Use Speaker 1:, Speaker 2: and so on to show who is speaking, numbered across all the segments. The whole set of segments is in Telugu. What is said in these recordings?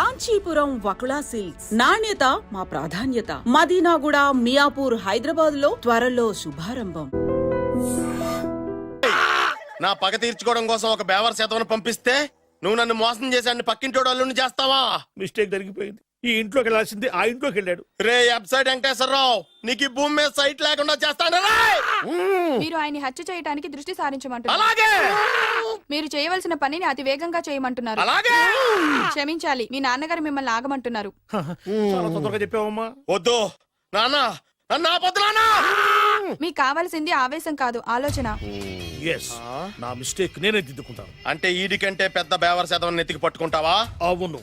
Speaker 1: కాంచీపురం వకుళా సిల్క్స్, నాణ్యత మా ప్రాధాన్యత. మదీనాగూడ, మియాపూర్, హైదరాబాద్ లో త్వరలో శుభారంభం.
Speaker 2: నా పగ తీర్చుకోవడం కోసం ఒక బేవర్ శాతం పంపిస్తే నువ్వు నన్ను మోసం చేశాన్ని పక్కింటోడు అల్లుని చేస్తావా?
Speaker 3: మిస్టేక్ జరిగిపోయింది. ఈ ఇంట్లోకి వెళ్ళాల్సింది ఆ ఇంట్లోకి వెళ్ళాడు.
Speaker 2: రే వెబ్సైట్ వెంకటేశ్వరరావు, నీకు ఈ భూమి మీద సైట్ లేకుండా చేస్తాను.
Speaker 4: మీరు ఆయన్ని హత్య చేయడానికి దృష్టి సారించమంటున్నారు.
Speaker 2: అలాగే
Speaker 4: మీరు చేయవలసిన పనిని అతి వేగంగా చేయమంటున్నారు.
Speaker 2: అలాగే
Speaker 4: క్షమించాలి, మీ నాన్నగారు మిమ్మల్ని ఆగమంటున్నారు.
Speaker 3: చాలా తొందరగా చెప్పావమ్మా.
Speaker 2: వద్దు నాన్న, నన్ను ఆపొద్దు నాన్న.
Speaker 4: మీకు కావాల్సింది ఆవేశం కాదు, ఆలోచన.
Speaker 3: Yes, నా మిస్టేక్ నేనే దిద్దుకుంటాను.
Speaker 2: అంటే ఈడి కంటే పెద్ద బేవర్ శాతం నెత్తికి పట్టుకుంటావా?
Speaker 3: అవును,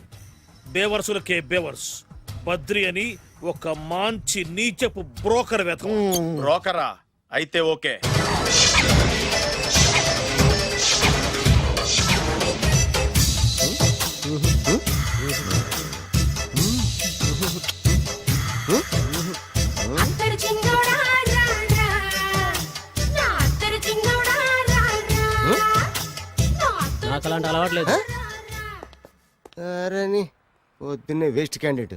Speaker 3: బేవర్సులకే బేవర్స్. బద్రి అని ఒక మంచి నీచపు బ్రోకర్ వెతకం.
Speaker 2: బ్రోకరా? అయితే ఓకే.
Speaker 5: నాకు అలాంటి అలవాట్లేదు.
Speaker 6: అరే పొద్దున్నే వేస్ట్ క్యాండిడేట్.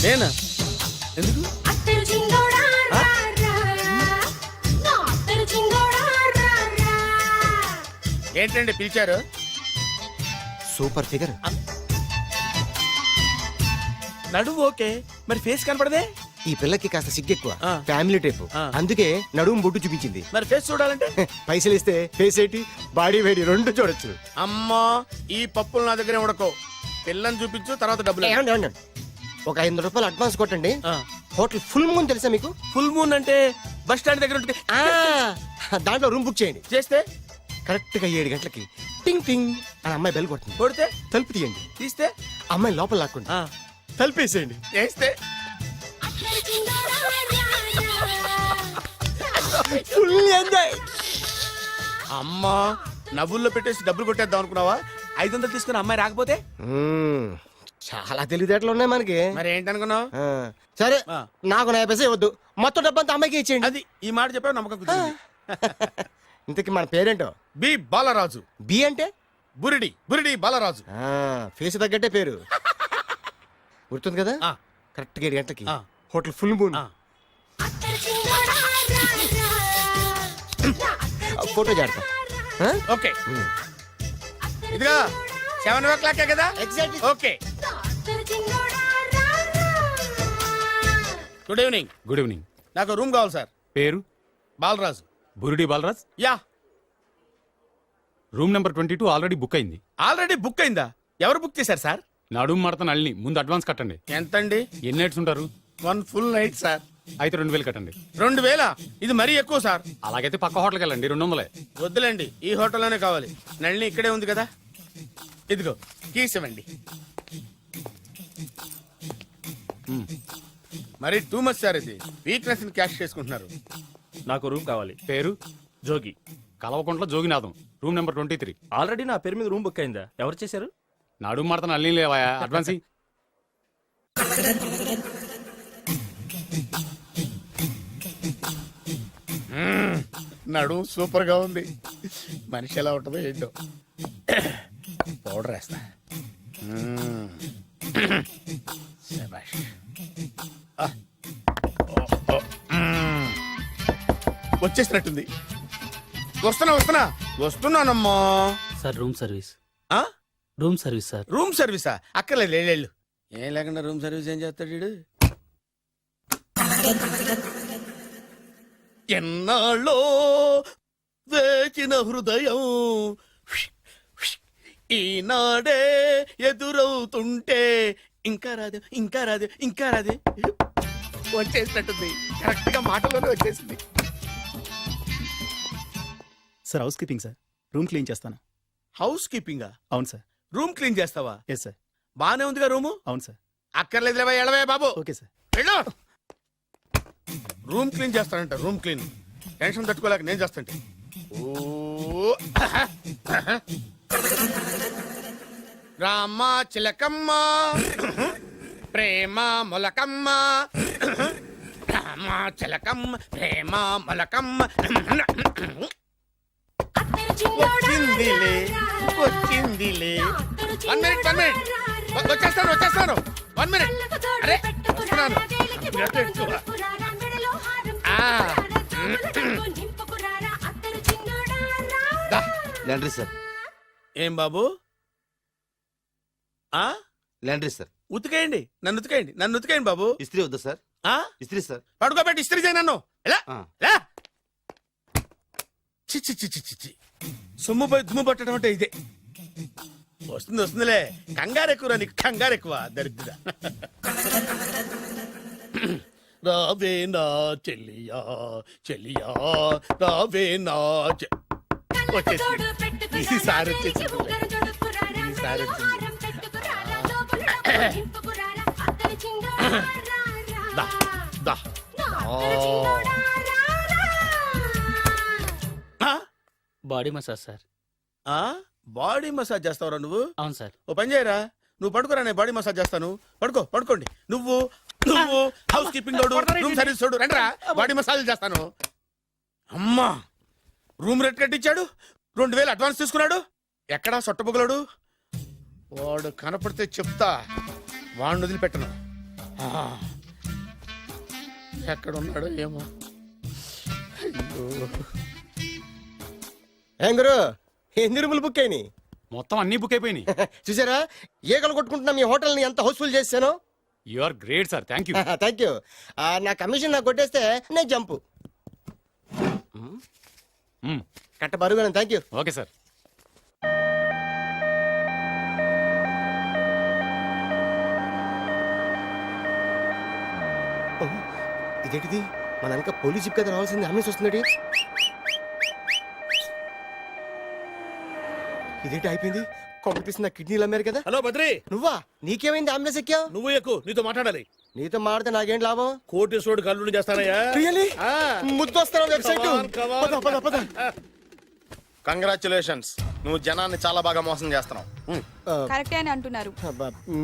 Speaker 2: నేనా? ఎందుకు? ఏంటండి పిలిచారు?
Speaker 6: Super figure.
Speaker 2: నడువు ఓకే, మరి ఫేస్ కనపడదే.
Speaker 6: ఈ పిల్లకి కాస్త సిగ్గెక్కువ,
Speaker 2: ఆ.
Speaker 6: Family type.
Speaker 2: ఆ.
Speaker 6: అందుకే నడుము బొట్టు చూపించింది.
Speaker 2: మరి ఫేస్ చూడాలంటే
Speaker 6: పైసలు ఇస్తే ఫేస్ ఏంటి, బాడీ వేడి రెండు చూడొచ్చు.
Speaker 2: అమ్మా, ఈ పప్పులు నా దగ్గర ఉడకో. పిల్లని చూపించు, తర్వాత డబ్బులు.
Speaker 6: ఏమండి, ఏమండి? ఒక 500 రూపాయలు అడ్వాన్స్ కొట్టండి. హోటల్ ఫుల్ మూన్ తెలుసా మీకు?
Speaker 2: ఫుల్ మూన్ అంటే బస్ స్టాండ్ దగ్గర ఉంటుంది.
Speaker 6: దాంట్లో రూమ్ బుక్ చేయండి.
Speaker 2: చేస్తే
Speaker 6: కరెక్ట్ గా 7 గంటలకి టింగ్ టింగ్ అని అమ్మాయి బెల్ కొడుతుంది.
Speaker 2: కొడితే
Speaker 6: తలుపు తీయండి.
Speaker 2: తీస్తే
Speaker 6: అమ్మాయి లోపల లాక్కుండి తలుపేసేయండి.
Speaker 2: చేస్తే
Speaker 6: ఫుల్ ఎంజాయ్.
Speaker 2: అమ్మా, నవ్వుల్లో పెట్టేసి డబ్బులు కొట్టేద్దాం అనుకున్నావా? 500 తీసుకుని అమ్మాయి రాకపోతే?
Speaker 6: చాలా తెలివితేటలు ఉన్నాయి మనకి.
Speaker 2: మరి ఏంటనుకున్నావు?
Speaker 6: సరే,
Speaker 2: ఆ.
Speaker 6: నాకు 50 పైసలు వద్దు, మొత్తం డబ్బంతా అమ్మాయికి ఇచ్చేయండి.
Speaker 2: అది ఈ మాట చెప్పావు, నమ్మకం కుదిరింది.
Speaker 6: ఇంతకి మన పేరేంటో?
Speaker 2: బి బాలరాజు.
Speaker 6: బి అంటే
Speaker 2: బురిడి, బురిడి బాలరాజు.
Speaker 6: ఫేస్ తగ్గట్టే పేరు. గుర్తుంది కదా?
Speaker 2: ఆ.
Speaker 6: కరెక్ట్ గా 7 గంటలకి
Speaker 2: ఆ.
Speaker 6: Hotel full moon.
Speaker 2: ఆ.
Speaker 6: ఫోటో జాడతా.
Speaker 2: ఓకే, ఇదిగా 7:00 కదా?
Speaker 6: Exactly.
Speaker 2: Okay. Good evening.
Speaker 7: Good evening.
Speaker 2: నాకు రూమ్ కావాలి సార్.
Speaker 7: పేరు?
Speaker 2: Balaraju.
Speaker 7: Burudi Balaraj.
Speaker 2: Yeah.
Speaker 7: Room number 22 already book అయింది.
Speaker 2: ఆల్రెడీ బుక్ అయిందా? ఎవరు బుక్ చేశారు సార్?
Speaker 7: నడుము మడత నల్లి. ముందు అడ్వాన్స్ కట్టండి.
Speaker 2: ఎంతండి?
Speaker 7: ఎన్ని నైట్స్ ఉంటారు?
Speaker 2: 1 ఫుల్ నైట్ సార్.
Speaker 7: అయితే 2000 కట్టండి.
Speaker 2: 2000? ఇది మరీ ఎక్కువ సార్.
Speaker 7: అలాగైతే పక్క హోటల్కి వెళ్ళండి, 200.
Speaker 2: వద్దులేండి, ఈ హోటల్లోనే కావాలి. నళిని ఇక్కడే ఉంది కదా. ఇదిగో కీస్ ఇవ్వండి. మరి టూ మచ్ సార్, ఇది వీక్నెస్ ని క్యాష్ చేసుకుంటున్నారు.
Speaker 5: నాకు రూమ్ కావాలి.
Speaker 7: పేరు?
Speaker 5: జోగి.
Speaker 7: కలవకుంట్ల జోగినాథం. Room number 23.
Speaker 5: ఆల్రెడీ నా పేరు మీద రూమ్ బుక్ అయిందా? ఎవరు చేశారు?
Speaker 7: నడుము మడత నల్లి లేవా? అడ్వాన్స్ ఇయ్యి.
Speaker 2: నడు సూపర్ గా ఉంది. మనిషి ఎలా ఉంటుందో ఏంటో. పౌడర్ వేస్తా. శభాష్. వచ్చేసినట్టుంది. వస్తున్నానమ్మా.
Speaker 5: Sir room service.
Speaker 2: ఆ?
Speaker 5: Room service sir.
Speaker 2: రూమ్ సర్వీసా? అక్కర్లేదు, లేళ్ళు. ఏం లేకుండా రూమ్ సర్వీస్ ఏం చేస్తాడు వీడు? ఎన్నాళ్ళో వేచిన హృదయం ఈనాడే ఎదురవుతుంటే ఇంకా రాదు, ఇంకా రాదు, ఇంకా రాదు. వచ్చేసినట్టుంది. కరెక్ట్ గా మాటలోనే వచ్చేసింది.
Speaker 8: Sir housekeeping sir. Room clean చేస్తాను.
Speaker 2: హౌస్ కీపింగా?
Speaker 8: అవును సార్.
Speaker 2: రూమ్ క్లీన్ చేస్తావా?
Speaker 8: Yes sir.
Speaker 2: బానే ఉందిగా రూము?
Speaker 8: అవును సార్.
Speaker 2: అక్కర్లేదులేవా, ఎడవే బాబు.
Speaker 8: Okay sir.
Speaker 2: వెళ్ళు. రూమ్ క్లీన్ చేస్తానంట. Room clean. టెన్షన్ తట్టుకోలేక నేను చేస్తాంటే. ఓ రామ చిలకమ్మ ప్రేమ మొలకమ్మ రామ అమ్మా చిలకం ప్రేమ మలకం వచ్చిందిలే వచ్చిందిలే 1 minute 1 minute వచ్చేస్తాను 1 minute అరే వస్తున్నాను
Speaker 9: లాండ్రీ సార్
Speaker 2: ఏం బాబు ఆ
Speaker 9: లాండ్రీ సార్
Speaker 2: ఉతికేయండి నన్ను ఉతికేయండి బాబు
Speaker 9: ఇస్త్రీ వద్దా సార్
Speaker 2: ఆ
Speaker 9: ఇస్త్రీ సార్
Speaker 2: పడుకోబెట్టి ఇస్త్రీ చేయి నన్ను ఎలా
Speaker 9: ఆ.
Speaker 2: ఎలా చి చి చి చి చి చి. సొమ్ము పోయి దుమ్ము పట్టడం అంటే ఇదే వస్తుందిలే కంగారు ఎక్కువ నీకు కంగారు ఎక్కువ దరిద్ర రావే నా చెల్లియా చెల్లియా రావే నా వచ్చేసి ఈసారి వచ్చేసి ఈసారి వచ్చింది దా దా
Speaker 5: body massage sir.
Speaker 2: Body massage చేస్తావురా నువ్వు
Speaker 5: అవును సార్.
Speaker 2: ఓ పని చేయరా నువ్వు పడుకోరా నేను బాడీ మసాజ్ చేస్తాను పడుకోండి నువ్వు హౌస్ కీపింగ్ తోడు రూమ్ సర్వీస్ తోడు రండిరా బాడీ మసాజ్ చేస్తాను అమ్మా రూమ్ రేట్ కట్టించాడు 2000 అడ్వాన్స్ తీసుకున్నాడు ఎక్కడా సొట్టబుగలాడు వాడు కనపడితే చెప్తా వాడిని వదిలిపెట్టను ఆ, ఎక్కడున్నాడో ఏమో అయ్యో
Speaker 6: ఏం గురు ఎన్ని రూములు బుక్ అయినాయి?
Speaker 7: మొత్తం అన్ని బుక్ అయిపోయినాయి.
Speaker 6: చూసారా ఏగలు కొట్టుకుంటున్నా మీ హోటల్ని ఎంత హౌస్ఫుల్ చేశాను.
Speaker 7: You are great sir, thank you.
Speaker 6: Thank you. నా కమిషన్ నాకు కొట్టేస్తే నేను జంపు కట్ట బరుగాను. Thank you.
Speaker 7: Okay sir.
Speaker 6: ఇదేంటిది మన వెనక పోలీస్ జిప్ కదా రావాల్సింది అంబులెన్స్ వస్తుంది. ఇదేంటి అయిపోయింది కాంపిటీషన్ నా కిడ్నీలు అమ్మారు కదా.
Speaker 3: హలో బద్రి,
Speaker 6: నువ్వా? నీకేమైంది అంబులెన్స్ ఎక్కావు?
Speaker 3: నువ్వు ఎక్కువ నీతో మాట్లాడాలి.
Speaker 6: నీతో మాడితే నాకేం లాభం?
Speaker 3: కోటేశ్వరుడు కల్లుడు చేస్తానయ్యా.
Speaker 6: రియల్లీ?
Speaker 3: ఆ.
Speaker 6: ముద్దు వస్తాను website.
Speaker 3: Come on, come on.
Speaker 2: Congratulations నువ్వు జనాన్ని చాలా బాగా మోసం చేస్తున్నావు
Speaker 4: కరెక్టే అని అంటున్నారు.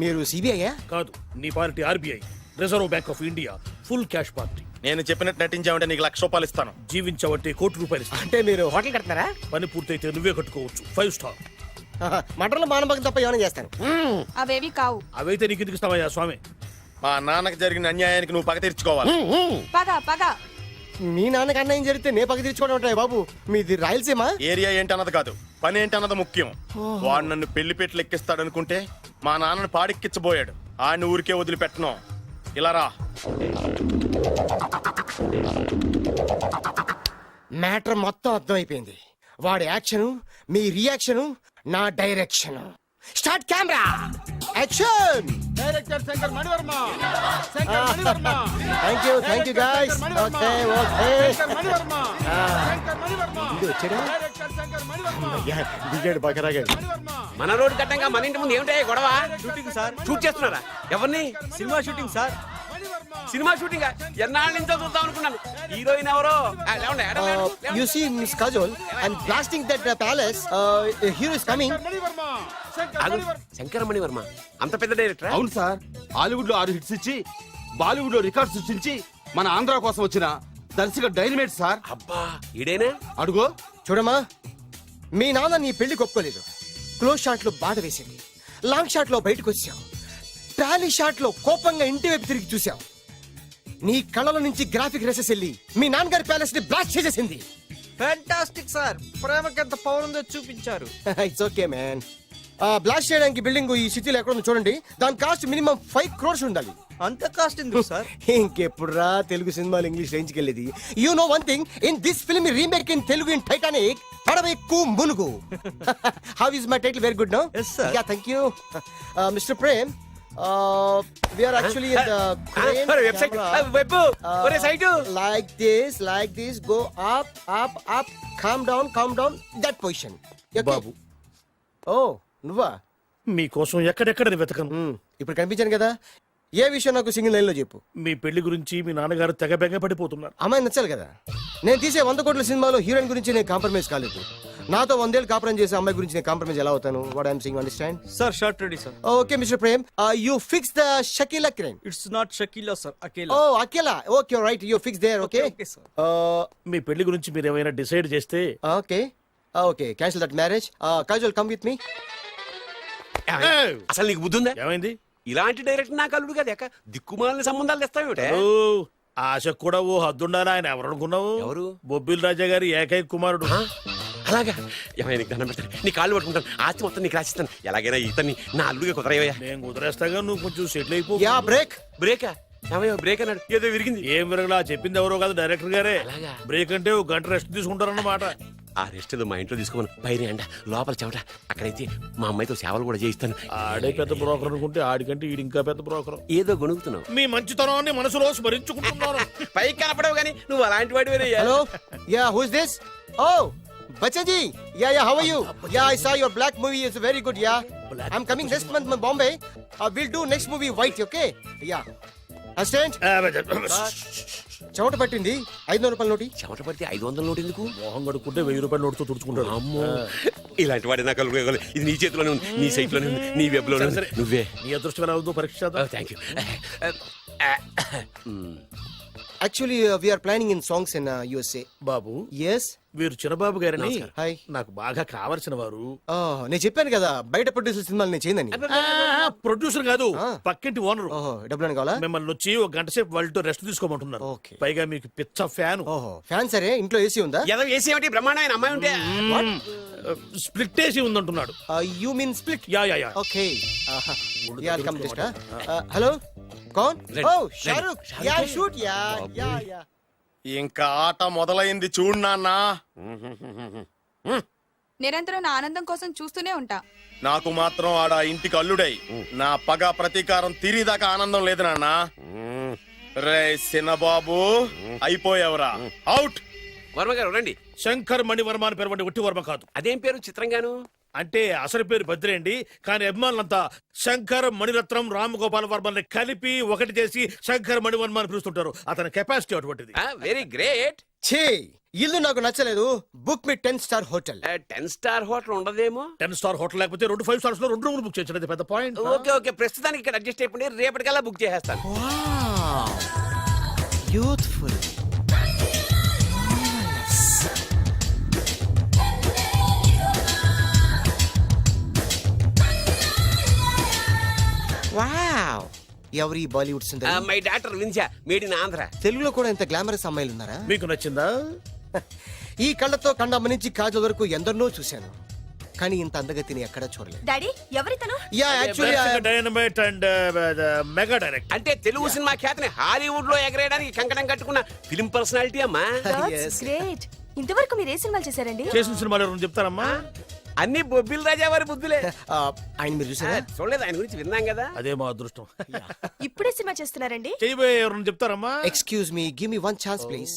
Speaker 6: మీరు సిబిఐయా?
Speaker 3: కాదు, నీ party RBI, reserve bank of India, full cash party.
Speaker 2: నేను చెప్పినట్టు నటించావంటే నీకు ₹1,00,000 ఇస్తాను
Speaker 3: జీవించవంటే ₹1,00,00,000 ఇస్తాను.
Speaker 6: అంటే మీరు హోటల్ కడతారా?
Speaker 3: పని పూర్తయితే నువ్వే కట్టుకోవచ్చు 5 స్టార్.
Speaker 6: మటన్లో మానభంగం తప్ప ఏమైనా చేస్తాను.
Speaker 4: అవేవి కావు.
Speaker 3: అవైతే నీకు ఎందుకు ఇస్తావయ్యా స్వామి?
Speaker 2: మా నాన్నకి జరిగిన అన్యాయానికి నువ్వు పగ తీర్చుకోవాలి
Speaker 4: పగ
Speaker 6: మీ నాన్నకి అన్యాయం జరిగితే నే పక్క తీర్చుకోవడం ఉంటాయి బాబు. మీది రాయలసీమ.
Speaker 2: ఏరియా ఏంటన్నది కాదు పని ఏంటన్నది ముఖ్యం. వాడు నన్ను పెళ్లి పెట్లు ఎక్కిస్తాడు అనుకుంటే మా నాన్నను పాడెక్కించబోయాడు. ఆయన ఊరికే వదిలిపెట్టను. ఇలా రా.
Speaker 6: మ్యాటర్ మొత్తం అర్థమైపోయింది. వాడి యాక్షన్, మీ రియాక్షన్, నా direction. Start camera action.
Speaker 2: Director Shankar Mani Varma.
Speaker 6: Thank you guys. Okay ఇది వచ్చాడా? అయ్యా, దిగాడు బాగా రాగాడు.
Speaker 10: మన రోడ్డు కట్టంగా మన ఇంటి ముందు ఏమిటాయి గొడవ? Shooting sir. షూట్ చేస్తున్నారా? ఎవరిని? Cinema shooting sir. Cinema shooting ఎన్నాళ్ళ నుంచో చూద్దాం అనుకున్నాను. హీరోయిన్ ఎవరో?
Speaker 6: You see Miss Kajol, I'm blasting that palace. Hero is coming.
Speaker 10: Shankara Mani Varma అంత పెద్ద డైరెక్టర్?
Speaker 9: అవును సార్, హాలీవుడ్ లో 6 హిట్స్ ఇచ్చి బాలీవుడ్ లో రికార్డ్ సృష్టించి మన ఆంధ్ర కోసం వచ్చిన దర్శక డైనమేట్ సార్.
Speaker 10: అబ్బా ఈడేనా?
Speaker 9: అడుగో.
Speaker 6: చూడమ్మా, మీ నాన్న నీ పెళ్లి ఒప్పుకోలేదు. క్లోజ్ షాట్ లో బాధ వేసింది, లాంగ్ షాట్ లో బయటకు వచ్చావు, ట్రాలీ షాట్ లో కోపంగా ఇంటి వైపు తిరిగి చూసావు. నీ కళ్ళల నుంచి గ్రాఫిక్ రెసెస్ వెళ్ళి మీ నాన్నగారి ప్యాలెస్ ని బ్లాస్ట్ చేసేసింది.
Speaker 11: ఫ్యాంటాస్టిక్ సార్, ప్రేమకి ఎంత పవర్ ఉందో చూపించారు.
Speaker 6: It's okay man. బ్లాస్ట్ చేయడానికి బిల్డింగ్ ఈ సిటీలో ఎక్కడ ఉందో చూడండి. దాని కాస్ట్ మినిమం 5 crores ఉండాలి.
Speaker 11: అంత కాస్ట్ ఎందుకు సార్?
Speaker 6: ఇంకెప్పుడు రా తెలుగు సినిమాలు ఇంగ్లీష్ రేంజ్కి వెళ్ళేది. You know one thing, in this film remake in Telugu in Titanic పడవెక్కు మునుగు. How is my title? Very good no.
Speaker 11: Yes, sir.
Speaker 6: Yeah thank you mister Prem. We are actually in the crane
Speaker 10: website
Speaker 6: camera.
Speaker 10: Web ఒరే site
Speaker 6: like this, go up, calm down, that position. Okay?
Speaker 3: బాబు,
Speaker 6: Oh, నువ్వా?
Speaker 3: మీకోసం ఎక్కడెక్కడ వెతకను.
Speaker 6: ఇప్పుడు కనిపించాను కదా. ఏ విషయం నాకు సింగిల్ లైన్ లో చెప్పు.
Speaker 3: మీ పెళ్లి గురించి మీ నాన్నగారు తెగ బెంగ పడిపోతున్నారు.
Speaker 6: అమ్మాయి నచ్చాలి కదా. నేను తీసే 100 కోట్ల సినిమాలో హీరోయిన్ గురించి నేను కాంప్రమైజ్ కాలేదు. నాతో 100 ఏళ్ళు కాపురం చేసే అమ్మాయి గురించి నేను కాంప్రమైజ్ ఎలా అవుతాను? What I'm saying understand?
Speaker 11: Sir shirt ready sir.
Speaker 6: Okay mister Prem, you fix the Shakeela crime.
Speaker 11: It's not Shakeela sir, Akela.
Speaker 6: Oh Akela, okay right, you fix there. Okay
Speaker 11: okay sir.
Speaker 3: మీ పెళ్లి గురించి మీరు ఏమైనా డిసైడ్ చేస్తే
Speaker 6: okay okay, cancel that marriage. Kajal come with me.
Speaker 10: అసలు నీకు బుద్ధి ఉందా?
Speaker 3: ఏమైంది?
Speaker 10: ఇలాంటి డైరెక్టర్ నాకు అల్లుడు కదా ఎక్క దిక్కుమాలని సంబంధాలు తెస్తావేమిటే?
Speaker 3: ఓ, ఆశకు కూడా ఓ హద్దుండాలి. ఆయన ఎవరు అనుకున్నావు?
Speaker 10: ఎవరు?
Speaker 3: బొబ్బిల్ రాజా గారి ఏకైక కుమారుడు.
Speaker 10: అలాగా? ఏమైనా నీకు దండం పెడతాను, నీ కాళ్ళు పట్టుకుంటాను, ఆస్తి మొత్తం నీకు రాసిస్తాను. ఎలాగైనా ఇతన్ని నా అల్లుడిగా కుదరయ్యా.
Speaker 3: నేను కుదిరేస్తాగా, నువ్వు కొంచెం సెటిల్ అయిపో.
Speaker 6: Yeah break.
Speaker 10: బ్రేకా? ఏమయ్యో బ్రేక్ అన్నాడు, ఏదో విరిగింది.
Speaker 3: ఏం విరగలా, చెప్పింది ఎవరో కాదు, డైరెక్టర్ గారే.
Speaker 10: అలాగా?
Speaker 3: బ్రేక్ అంటే ఒక గంట రెస్ట్ తీసుకుంటారన్నమాట.
Speaker 10: ఆ రెస్ట్ ఏదో మా ఇంట్లో తీసుకోమను. పైన అంట, లోపల చెమట. అక్కడైతే మా అమ్మాయితో సేవలు కూడా చేయిస్తాను.
Speaker 3: ఆడే పెద్ద బ్రోకర్ అనుకుంటే ఆడికంటే ఈడు ఇంకా పెద్ద బ్రోకర్.
Speaker 10: ఏదో గొణుగుతున్నావు.
Speaker 3: మీ మంచితనాన్ని మనసులో స్మరించుకుంటున్నాను.
Speaker 10: పైకి కనపడవు కానీ నువ్వు అలాంటి వాడి
Speaker 6: hello, yeah who is this? Oh Bachchan ji, yeah yeah, how are you? Yeah I saw your Black movie is very good. Yeah I am coming next month Bombay. Will do next movie wait. Okay yeah. Assistant, చెమట పట్టింది, 500 రూపాయల నోటి.
Speaker 10: చెమట పడితే 500 నోటు ఎందుకు?
Speaker 3: మోహం కడుక్కుంటే 1000 రూపాయల నోటుతో తుడుచుకుంటాడు.
Speaker 10: అమ్మో, ఇలాంటి వాడి నాకు అల్లుడు. ఇది నీ చేతిలోనే ఉంది, నీ సైట్ లోనే ఉంది, నీ వెబ్ లోనే ఉంది. నువ్వే.
Speaker 3: నీ అదృష్టం ఎలా ఉందో పరీక్ష.
Speaker 10: Thank you.
Speaker 6: Actually we're planning in songs in USA.
Speaker 3: Babu,
Speaker 6: yes.
Speaker 3: వీరు చిన్నబాబు గారని
Speaker 6: హాయ్.
Speaker 3: నాకు బాగా కావలసిన వారు.
Speaker 6: నేను చెప్పాను కదా బయట ప్రొడ్యూసర్ సినిమాలు నేను చేయనని.
Speaker 3: ప్రొడ్యూసర్ కాదు,
Speaker 6: ఆ.
Speaker 3: పక్కింటి ఓనరు.
Speaker 6: ఓహో, డబ్బులు కావాలా?
Speaker 3: మిమ్మల్ని వచ్చి ఒక గంట సేపు వాళ్ళతో రెస్ట్ తీసుకోమంటున్నారు.
Speaker 6: ఓకే.
Speaker 3: పైగా మీకు పిచ్చ ఫ్యాన్.
Speaker 6: ఓహో, ఫ్యాన్ సరే. ఇంట్లో ఏసీ ఉందా?
Speaker 10: ఏదో ఏసీ ఏమిటి, బ్రహ్మాండమైన అమ్మాయి ఉంటే.
Speaker 3: స్ప్లిట్ వేసి ఉందంటున్నాడు.
Speaker 6: You mean split?
Speaker 3: Yeah yeah yeah.
Speaker 6: Okay, yeah come just. Hello, కౌన్? Oh Shahrukh. Yeah shoot. Yeah yeah yeah.
Speaker 2: ఇంకా ఆట మొదలైంది చూడు నాన్న.
Speaker 4: నిరంతరం నా ఆనందం కోసం చూస్తూనే ఉంటా.
Speaker 2: నాకు మాత్రం ఆడ ఇంటికి అల్లుడై నా పగ ప్రతీకారం తీరిదాకా ఆనందం లేదు నాన్న. రే సినబాబు, అయిపోయావురా, అవుట్.
Speaker 10: వర్మ గారు రండి.
Speaker 3: శంకర్ మణివర్మ అని పేరు, ఒట్టి వర్మ కాదు.
Speaker 10: అదేం పేరు చిత్రంగాను?
Speaker 3: అంటే అసలు పేరు బద్రి అండి, కానీ అభిమానులంతా శంకర్ మణిరత్నం రామగోపాల్ వర్మని కలిపి ఒకటి చేసి శంకర్ మణివర్మ అని పిలుస్తుంటారు. అతని కెపాసిటీ అటువంటిది.
Speaker 10: Very great.
Speaker 6: ఛీ, ఇల్లు నాకు నచ్చలేదు. బుక్ మీ 10 స్టార్ హోటల్.
Speaker 10: 10 స్టార్ హోటల్ ఉండదేమో.
Speaker 3: 10 స్టార్ హోటల్ లేకపోతే 2 5 స్టార్స్ లో 2 రూములు బుక్ చేయొచ్చు. అది పెద్ద పాయింట్.
Speaker 10: ఓకే ఓకే, ప్రస్తుతానికి ఇక్కడ అడ్జస్ట్ అయిపోయి రేపటికల్లా బుక్ చేసేస్తాను.
Speaker 6: యూత్ఫుల్. వావ్, ఎవరి బాలీవుడ్ సుందరి?
Speaker 10: My doctor Vinsa, made in Andhra.
Speaker 6: తెలుగులో కూడా ఇంత గ్లామరస్ అమ్మాయిలు ఉన్నారా?
Speaker 3: మీకు నచ్చిందా?
Speaker 6: ఈ కళ్ళతో కండమ్మ నుంచి కాజల్ వరకు ఎందరినో చూశాను, కానీ ఇంత అందగతిని ఎక్కడా చూడలేదు.
Speaker 4: డాడీ ఎవరితను?
Speaker 6: Yeah actually
Speaker 3: dynamite and mega direct.
Speaker 10: అంటే తెలుగు సినిమా ఖ్యాతిని హాలీవుడ్ లో ఎగరేయడానికి కంకణం కట్టుకున్న ఫిలిం పర్సనాలిటీ అమ్మా.
Speaker 4: గ్రేట్. ఇంతవరకు మీరు ఏ సినిమాలు చేశారండి?
Speaker 3: చేసిన సినిమాలు ఎవరు చెప్తారమ్మా?
Speaker 10: అన్ని బొబ్బిల్ రాజా వారి బుద్ధులే.
Speaker 6: ఆయన మీరు చూసారా?
Speaker 10: చూడలేదు, ఆయన గురించి విన్నాం కదా.
Speaker 3: అదే మా అదృష్టం.
Speaker 4: ఇప్పుడే సినిమా చేస్తున్నారండి?
Speaker 3: చేయబోయే ఎవరు చెప్తారమ్మా?
Speaker 6: Excuse me, give me 1 chance please.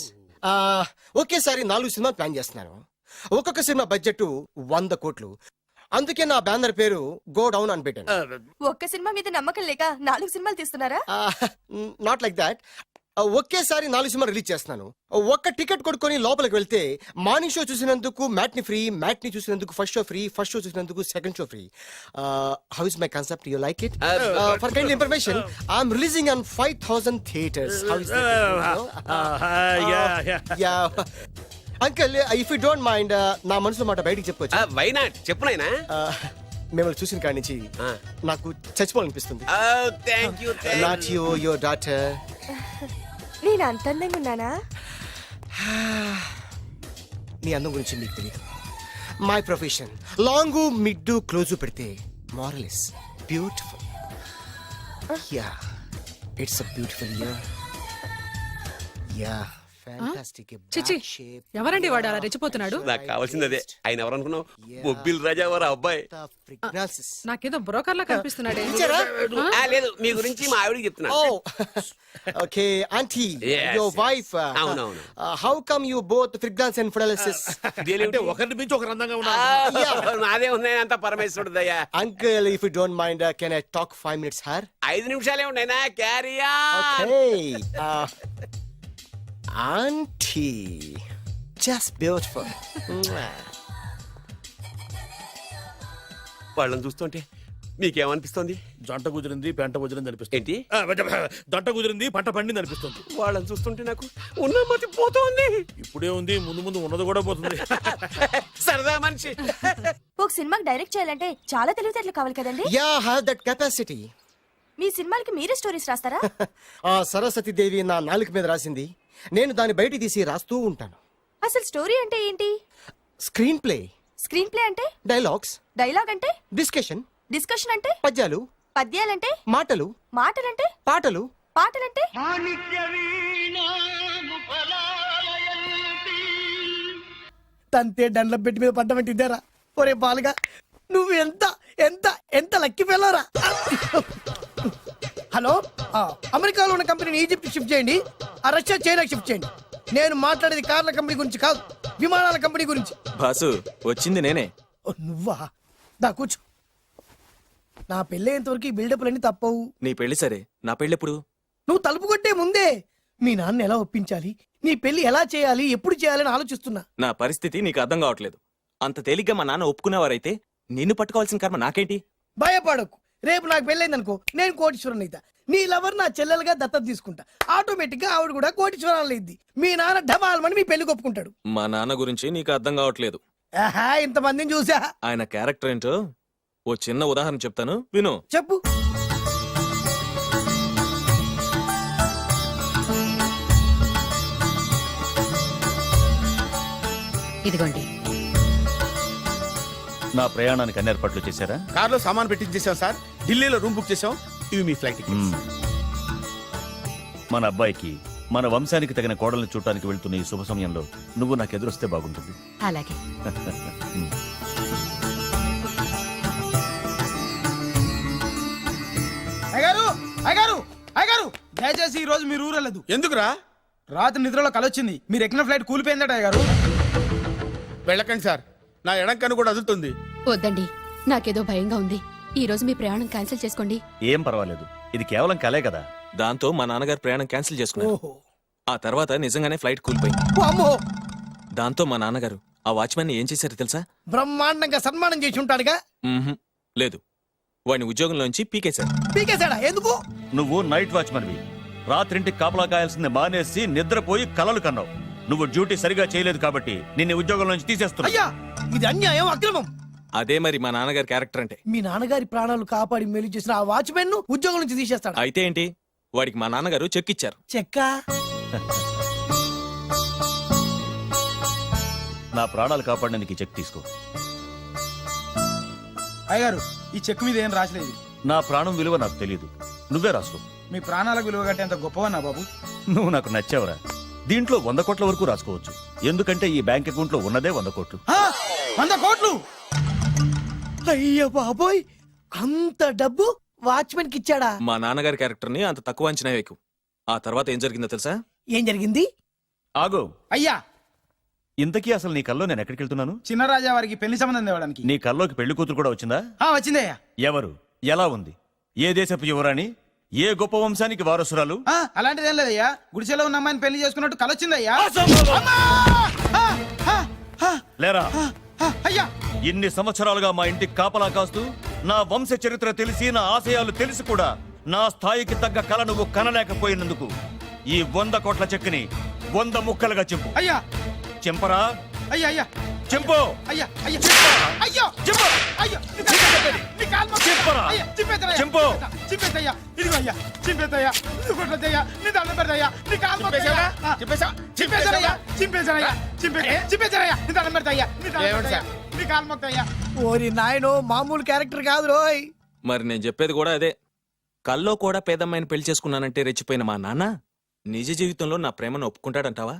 Speaker 6: ఒకేసారి 4 సినిమాలు ప్లాన్ చేస్తున్నాను. ఒక్కొక్క సినిమా బడ్జెట్ 100 కోట్లు. అందుకే నా బ్యానర్ పేరు గో డౌన్ అని పెట్టాను.
Speaker 4: ఒక్క సినిమా మీద నమ్మకం లేక 4 సినిమాలు తీస్తున్నారా?
Speaker 6: Not like that. ఒకేసారి 4 సినిమా రిలీజ్ చేస్తున్నాను. ఒక్క టికెట్ కొనుక్కొని లోపలికి వెళ్తే మార్నింగ్ షో చూసినందుకు మ్యాట్ని ఫ్రీ, మ్యాట్ని చూసినందుకు first show free, first show చూసినందుకు second show free. How is my concept? You like it? For kind information, I'm releasing on 5000 theatres. How is that? Uncle, if you don't mind, నా మనసులో మాట బయటికి చెప్పొచ్చు?
Speaker 10: వై నాట్, చెప్పు నాయనా.
Speaker 6: మిమ్మల్ని చూసిన కాడి నుంచి నాకు చచ్చిపోవాలనిపిస్తుంది.
Speaker 10: Thank you.
Speaker 6: Not you, your daughter.
Speaker 4: నేను అంత అందంగా ఉన్నానా?
Speaker 6: నీ అందం గురించి మీకు తెలియదు. My profession long mid close పెడితే moral is beautiful. Yeah, it's a beautiful year. Yeah, fantastic. A black
Speaker 12: చిచి
Speaker 6: shape.
Speaker 12: ఎవరండి వాడు అలా రెచ్చిపోతున్నాడు?
Speaker 10: నాకు కావాల్సింది అదే. ఆయన ఎవరు అనుకున్నావు? బొబ్బిల్ రాజా వారు అబ్బాయి.
Speaker 6: Prognosis.
Speaker 12: నాకేదో బ్రోకర్ లా కనిపిస్తున్నాడే.
Speaker 10: లేదు, మీ గురించి మా ఆవిడకి చెప్తున్నాను.
Speaker 6: Oh, okay, auntie,
Speaker 10: Yes,
Speaker 6: your
Speaker 10: yes.
Speaker 6: wife.
Speaker 10: అవునవును.
Speaker 6: How come you both pregnancy and paralysis?
Speaker 3: అంటే ఒకరిని మించి ఒకరు అందంగా ఉన్నారు.
Speaker 10: నాదే ఉన్నాయి అంత పరమేశ్వరుడయ్యా.
Speaker 6: Uncle, if you don't mind, can I talk 5 minutes, sir?
Speaker 10: 5 నిమిషాలే ఉన్నాయినా, క్యారియా.
Speaker 6: Okay. Auntie, just beautiful.
Speaker 10: వాళ్ళని చూస్తుంటే మీకేమనిపిస్తుంది?
Speaker 3: జంట కుదిరింది పెంట కుదిరింది అనిపిస్తుంది.
Speaker 10: ఏంటి?
Speaker 3: జంట కుదిరింది పంట పండింది అనిపిస్తుంది.
Speaker 10: వాళ్ళని చూస్తుంటే నాకు ఉన్న మతి పోతోంది.
Speaker 3: ఇప్పుడే ఉంది, ముందు ముందు ఉన్నది కూడా పోతుంది.
Speaker 10: సరదా మనిషి.
Speaker 4: ఒక సినిమాకి డైరెక్ట్ చేయాలంటే చాలా తెలివితేటలు కావాలి కదండి.
Speaker 6: Yeah, I have that capacity.
Speaker 4: మీ సినిమాలకి మీరే స్టోరీస్ రాస్తారా?
Speaker 6: ఆ సరస్వతి దేవి నా నాలుక మీద రాసింది. నేను దాన్ని బయట తీసి రాస్తూ ఉంటాను.
Speaker 4: అసలు స్టోరీ అంటే ఏంటి?
Speaker 6: స్క్రీన్ ప్లే,
Speaker 4: స్క్రీన్ ప్లే అంటే?
Speaker 6: డైలాగ్స్,
Speaker 4: డైలాగ్ అంటే?
Speaker 6: డిస్కషన్,
Speaker 4: డిస్కషన్ అంటే?
Speaker 6: పద్యాలు,
Speaker 4: పద్యాలంటే?
Speaker 6: మాటలు,
Speaker 4: మాటలంటే?
Speaker 6: పాటలు.
Speaker 4: పాటలంటే?
Speaker 11: తంతే దండ్ల పెట్టి మీద పడ్డమంటే ఇద్దారా? ఒరే బాలుగా, నువ్వు ఎంత ఎంత ఎంత లక్కీ ఫెలోరా. హలో, అమెరికాలో ఉన్న కంపెనీని ఈజిప్ట్ షిఫ్ట్ చేయండి, ఆ రష్యా చైనాకి షిఫ్ట్ చేయండి. నేను మాట్లాడేది కార్ల కంపెనీ గురించి కాదు, విమానాల కంపెనీ గురించి.
Speaker 5: బాసు వచ్చింది నేనే.
Speaker 11: ఓ, నువ్వా? దా కూర్చో. నా పెళ్ళేంతవరకు ఈ బిల్డప్లన్నీ తప్పవు.
Speaker 5: నీ పెళ్లి సరే, నా పెళ్లి ఎప్పుడు?
Speaker 11: నువ్వు తలుపు కొట్టే ముందే మీ నాన్న ఎలా ఒప్పించాలి, నీ పెళ్లి ఎలా చేయాలి, ఎప్పుడు చేయాలని ఆలోచిస్తున్నా.
Speaker 5: నా పరిస్థితి నీకు అర్థం కావట్లేదు. అంత తేలిగ్గా మా నాన్న ఒప్పుకునేవారైతే నిన్ను పట్టుకోవాల్సిన కర్మ నాకేంటి?
Speaker 11: భయపడకు, రేపు నాకు పెళ్ళైంది అనుకో, నేను కోటీశ్వరుని అయితా. నీ లవర్ నా చెల్లెలుగా దత్తత తీసుకుంటా. ఆటోమేటిక్ గా ఆవిడ కూడా కోటీశ్వరాలు అయింది. మీ నాన్న ఢమాల్మని మీ పెళ్లి ఒప్పుకుంటాడు.
Speaker 5: మా నాన్న గురించి నీకు అర్థం కావట్లేదు.
Speaker 11: ఆహా, ఇంతమందిని చూసా.
Speaker 5: ఆయన క్యారెక్టర్ ఏంటో ఓ చిన్న ఉదాహరణ చెప్తాను, విను.
Speaker 11: చెప్పు.
Speaker 12: ఇదిగోండి.
Speaker 7: నా ప్రయాణానికి అన్ని ఏర్పాట్లు చేశారా?
Speaker 2: కార్లో సామాన్ పెట్టించేసాం సార్, ఢిల్లీలో రూమ్ బుక్ చేసాం. ఇవి మీ ఫ్లైట్ టికెట్స్.
Speaker 7: మన అబ్బాయికి మన వంశానికి తగిన కోడల్ని చూడటానికి వెళ్తున్న ఈ శుభ సమయంలో నువ్వు నాకు ఎదురొస్తే బాగుంటుంది.
Speaker 12: అలాగే.
Speaker 11: అయ్యగారు, అయ్యగారు, అయ్యగారు, దయచేసి ఈ రోజు మీరు ఊరెళ్ళదు.
Speaker 2: ఎందుకురా?
Speaker 11: రాత్రి నిద్రలో కలొచ్చింది, మీరు ఎక్కిన ఫ్లైట్ కూలిపోయిందట. అయ్యగారు
Speaker 2: వెళ్ళకండి సార్, నా ఎడం కన్ను కూడా అదులుతుంది.
Speaker 4: వద్దండి, నాకేదో భయంగా ఉంది. ఈ రోజు మీ ప్రయాణం క్యాన్సిల్ చేసుకోండి.
Speaker 7: ఏం పర్వాలేదు, ఇది కేవలం కలే కదా.
Speaker 5: దాంతో మా నాన్నగారు ప్రయాణం క్యాన్సిల్ చేసుకున్నారు.
Speaker 11: ఓహో.
Speaker 5: ఆ తర్వాత నిజంగానే ఫ్లైట్ కూలిపోయింది.
Speaker 11: ఓ అమ్మో,
Speaker 5: దాంతో మా నాన్నగారు ఆ వాచ్మెన్ ఏం చేశారో తెలుసా?
Speaker 11: బ్రహ్మాండంగా సన్మానం చేసి ఉంటాడుగా.
Speaker 5: మ్మ్హ్మ్. లేదు, వాడిని ఉద్యోగంలోంచి పీకేశారు.
Speaker 11: పీకేశాడా? ఎందుకు?
Speaker 7: నువ్వు నైట్ వాచ్మన్వి, రాత్రింటికి కాపలా కాయాల్సింది మానేసి నిద్రపోయి కలలు కన్నావు. నువ్వు డ్యూటీ సరిగా చేయలేదు కాబట్టి నిన్ను ఉద్యోగం నుంచి తీసేస్తున్నా.
Speaker 11: అయ్యా, ఇది అన్యాయం, అక్రమం.
Speaker 5: అదే మరి మా నాన్నగారి క్యారెక్టర్ అంటే.
Speaker 11: మీ నాన్నగారి ప్రాణాలు కాపాడి మేలు చేసిన ఆ వాచ్మెన్ ను ఉద్యోగం నుంచి తీసేస్తాడు.
Speaker 5: అయితే ఏంటి, వాడికి మా నాన్నగారు చెక్ ఇచ్చారు.
Speaker 11: చెక్క?
Speaker 7: నా ప్రాణాలు కాపాడడానికి చెక్ తీసుకో.
Speaker 11: అయ్యగారు, ఈ చెక్ మీద ఏం రాసలేదు.
Speaker 7: నా ప్రాణం విలువ నాకు తెలియదు, నువ్వే రాసుకో.
Speaker 11: మీ ప్రాణాలకు విలువ కట్టే అంత గొప్పవన్నా బాబు.
Speaker 7: నువ్వు నాకు నచ్చావురా. దీంట్లో 100 కోట్ల వరకు రాసుకోవచ్చు, ఎందుకంటే ఈ బ్యాంక్ అకౌంట్ లో ఉన్నదే 100 కోట్లు.
Speaker 11: 100 కోట్లు? అయ్య బాబోయ్, అంత డబ్బు వాచ్మెన్ కి ఇచ్చాడా?
Speaker 5: మా నాన్నగారి క్యారెక్టర్ ని అంత తక్కువ అంచనా వేయకు. ఆ తర్వాత ఏం జరిగిందో తెలుసా?
Speaker 11: ఏం జరిగింది?
Speaker 7: ఆగో,
Speaker 11: అయ్యా,
Speaker 7: ఇంతకీ అసలు నీ కల్లో నేను ఎక్కడికి వెళ్తున్నాను?
Speaker 11: చిన్నరాజా వారికి పెళ్లి సంబంధం తేవడానికి.
Speaker 7: నీ కల్లోకి పెళ్లి కూతురు కూడా వచ్చిందా?
Speaker 11: వచ్చిందయ్యా.
Speaker 7: ఎవరు, ఎలా ఉంది, ఏ దేశపు యువరాణి, ఏ గొప్ప వంశానికి వారసురాలు?
Speaker 11: అలాంటిదేం లేదయ్యా, గుడిసెలో ఉన్న అమ్మాయిని పెళ్లి చేసుకున్నట్టు కలొచ్చిందయ్యా.
Speaker 7: లేరా,
Speaker 11: అయ్యా,
Speaker 7: ఇన్ని సంవత్సరాలుగా మా ఇంటికి కాపలా కాస్తూ నా వంశ చరిత్ర తెలిసి నా ఆశయాలు తెలిసి కూడా నా స్థాయికి తగ్గ కల నువ్వు కనలేకపోయినందుకు ఈ 100 కోట్ల చెక్కుని 100 ముక్కలుగా చింపు.
Speaker 11: అయ్యా,
Speaker 7: చింపరా?
Speaker 11: అయ్యా, అయ్యా,
Speaker 7: చింపు.
Speaker 11: అయ్యా, అయ్యా, అయ్యో,
Speaker 7: చింపు.
Speaker 11: అయ్యో,
Speaker 7: చింపరా? చింపు.
Speaker 11: చింపేద్దయ్యా, ఇదిగో అయ్యా, చింపేద్దయ్యా, కొట్టద్దయ్యా, నీ దండం పెడతాయ్యా, నీ కాలు మొక్కుతాయ్యా. చింపేశారయ్యా, చింపేశారయ్యా, చింపేశారయ్యా, నీ దండం పెడతాయ్యా, నీ దండం పెడతాయ్యా, నీ కాలు మొక్కుతాయ్యా. ఓరి నాయనో, మామూలు క్యారెక్టర్ కాదు రోయ్.
Speaker 5: మరి నేను చెప్పేది కూడా అదే. కల్లో కూడా పేదమ్మాయిని పెళ్లి చేసుకున్నానంటే రెచ్చిపోయిన మా నాన్న నిజ జీవితంలో నా ప్రేమను ఒప్పుకుంటాడంటావా?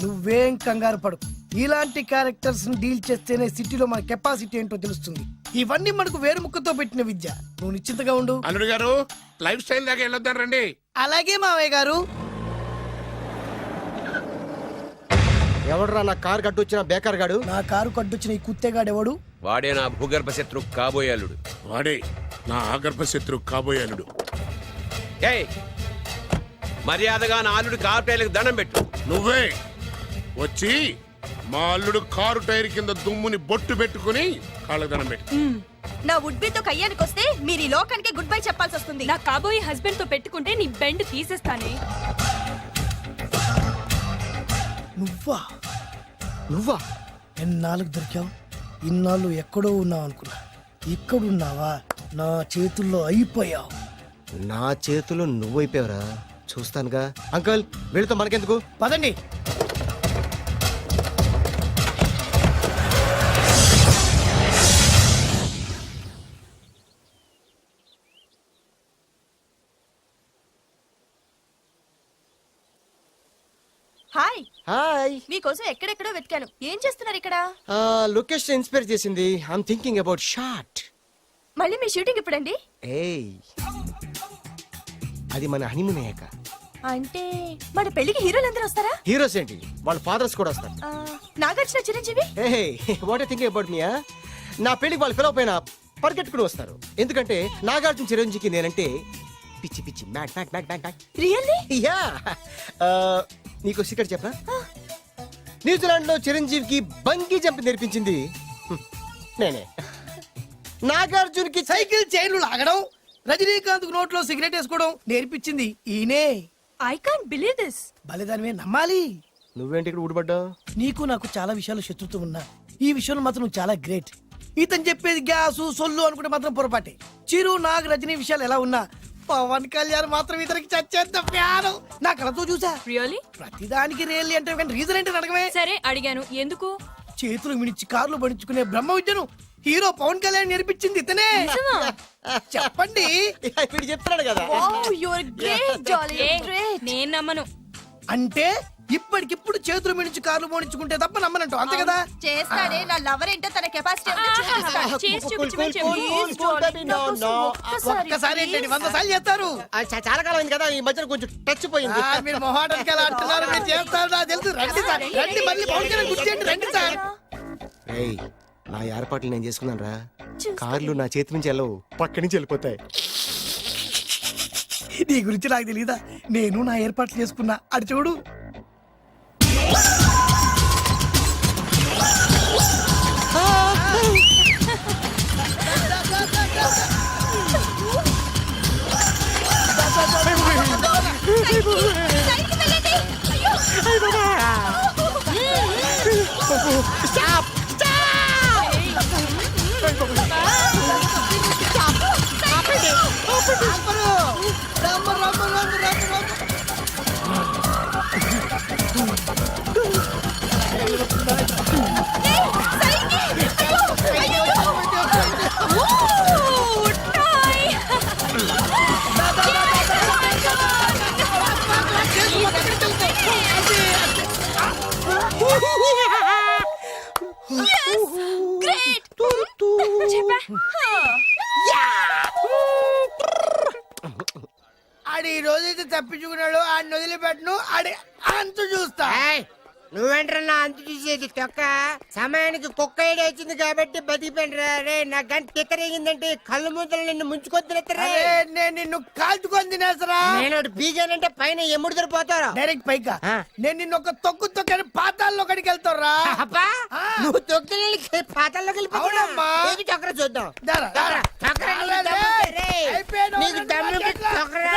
Speaker 11: నువ్వేం కంగారు పడు. ఇలాంటి క్యారెక్టర్స్ డీల్ చేస్తేనే సిటీలో మన కెపాసిటీ ఏంటో తెలుస్తుంది. ఇవన్నీ మనకు వేరు ముక్కతో పెట్టిన విద్య. నువ్వు నిశ్చింతగా ఉండు.
Speaker 2: అల్లుడు గారు లైఫ్ స్టైల్ దాకా వెళ్ళొద్దాం రండి.
Speaker 11: అలాగే మావయ్య గారు.
Speaker 6: ఎవడరా నా కారు కట్టొచ్చిన బేకార్ గాడు?
Speaker 11: నా కారు కడ్డొచ్చిన ఈ కుత్తేగాడు ఎవడు?
Speaker 10: వాడే నా భూగర్భ శత్రు కాబోయాలుడు.
Speaker 2: వాడే నా ఆగర్భ శత్రు కాబోయాలుడు.
Speaker 10: ఏయ్ మర్యాదగా నా అల్లుడు కారు టైర్లకు దండం పెట్టు.
Speaker 2: నువ్వే వచ్చి మా అల్లుడు కారు టైర్ కింద దుమ్ముని బొట్టు పెట్టుకుని కాళ్ళ దండం పెట్టు.
Speaker 4: నా వుడ్బితో కయ్యానికి వస్తే మీరు ఈ లోకానికి గుడ్ బై చెప్పాల్సి వస్తుంది. నా కాబోయే హస్బెండ్ తో పెట్టుకుంటే నీ బెండ్ తీసేస్తానే.
Speaker 11: నువ్వా?
Speaker 6: నువ్వా?
Speaker 11: ఎన్నాళ్ళకు దొరికావు? ఇన్నాళ్ళు ఎక్కడో ఉన్నావు అనుకున్నా. ఇక్కడున్నావా? నా చేతుల్లో అయిపోయావు.
Speaker 6: నా చేతిలో నువ్వైపోయావురా. చూస్తానుగా. అంకుల్ వీళ్ళతో మనకెందుకు?
Speaker 11: పదండి.
Speaker 4: Hi,
Speaker 6: hi.
Speaker 4: మీకోసం ఎక్కడెక్కడో వెతికాను. ఏం చేస్తున్నారు ఇక్కడ?
Speaker 6: లొకేషన్ ఇన్స్పైర్ చేసింది. I'm thinking about short.
Speaker 4: మళ్ళీ మీ షూటింగ్ ఎప్పుడండి?
Speaker 6: ఏయ్ అది మన హనీమూన్ అయ్యాక.
Speaker 4: అంటే మన పెళ్లికి హీరోలందరూ వస్తారా?
Speaker 6: హీరోస్ ఏంటి, వాళ్ళ ఫాదర్స్ కూడా వస్తారు.
Speaker 4: Nagarjuna, Chiranjeevi.
Speaker 6: What thinking about me? నా పెళ్లికి వాళ్ళు పిలవపోయినా పరిగెట్టుకుని వస్తారు. ఎందుకంటే నాగార్జున చిరంజీవికి నేనంటే పిచ్చి పిచ్చి మ్యాట్ మ్యాట్ మ్యాట్ మ్యాట్ మ్యాట్.
Speaker 4: రియల్లీ?
Speaker 6: యా. నీకు సీక్రెట్ చెప్పనా? న్యూజిలాండ్ లో చిరంజీవికి బంగీ జంప్ నేర్పించింది నేనే. నాగార్జున్ కి
Speaker 11: సైకిల్ చైన్లు లాగడం, రజనీకాంత్ నోట్లో సిగరెట్ వేసుకోవడం నేర్పించింది ఈయనే.
Speaker 4: I can't believe this.
Speaker 11: బలిదానమే నమ్మాలి.
Speaker 6: నువ్వేంటి ఇక్కడ ఊడిపడ్డావు?
Speaker 11: నీకు నాకు చాలా విషయాలు శత్రుత్వం ఉన్నా ఈ విషయంలో మాత్రం నువ్వు చాలా గ్రేట్. ఇతను చెప్పేది గ్యాసు సొల్లు అనుకుంటే మాత్రం పొరపాటే. చిరు, నాగ్, రజనీ విషయాలు ఎలా ఉన్నా పవన్ కళ్యాణ్ మాత్రం ఇతనికి చచ్చేంత ఫ్యాను. నా కళతో చూసా.
Speaker 4: రియల్లీ?
Speaker 11: ప్రతిదానికి రియల్లీ అంటే రీజన్ ఏంటి అడగమే.
Speaker 4: సరే అడిగాను, ఎందుకు?
Speaker 11: చేతులు మిడిచి కార్లు పడించుకునే బ్రహ్మ విద్యను హీరో పవన్ కళ్యాణ్ నేర్పించింది ఇతనే. చెప్పండి.
Speaker 6: ఇప్పుడు చెప్తున్నాడు కదా.
Speaker 4: నేను నమ్మను.
Speaker 11: అంటే ఇప్పటికిప్పుడు చేతులు మిడిచి కార్లు పోనించుకుంటే తప్ప నమ్మనంటావు, అంతే కదా?
Speaker 4: చేస్తాడే. నా లవర్ ఏంటో తన కెపాసిటీ
Speaker 11: ఒక్కసారి ఏంటండి 100 సార్లు చేస్తారు.
Speaker 6: చాలా కాలం అయింది కదా, ఈ మధ్యన కొంచెం టచ్ పోయింది.
Speaker 11: మీరు మొహాటానికి ఎలా అంటున్నారు? మీరు చేస్తారు, నాకు తెలుసు. రండి సార్, రండి. మళ్ళీ పవన్ కళ్యాణ్ గుర్తు చేయండి. రండి సార్.
Speaker 6: ఏయ్ నా ఏర్పాట్లు నేను చేసుకున్నాను రా. కార్లు నా చేతి నుంచి వెళ్ళవు, పక్క నుంచి వెళ్ళిపోతాయి.
Speaker 11: నీ గురించి నాకు తెలియదా? నేను నా ఏర్పాట్లు చేసుకున్నా. అటు చూడు. ఆడి ఈ రోజైతే తప్పించుకున్నాడు. ఆడిని వదిలిపెట్టను. ఆడి అంత చూస్తా.
Speaker 13: నువ్వేంట్రన్నా అంత చూసేది తొక్క? సమయానికి కుక్క ఏడి వచ్చింది కాబట్టి బతికిపోయినరా రే. నా గంట తిక్కరేగిందంటే కళ్ళు ముద్దలు నిన్ను ముంచుకొద్దురా.
Speaker 11: నేను నిన్ను కాల్చుకొని తినేసరా.
Speaker 13: నేను బీగానంటే పైన ఎముడు దొరిపోతారా
Speaker 11: డైరెక్ట్ పైగా. నేను నిన్ను ఒక తొక్కు తొక్కని పాతాల్లో కడికి వెళ్తారా.
Speaker 13: నువ్వు తొక్కి పాతాల్లోకి వెళ్ళిపోతావు. చక్ర చూద్దాం. నీకు దమ్ము తొక్కరా.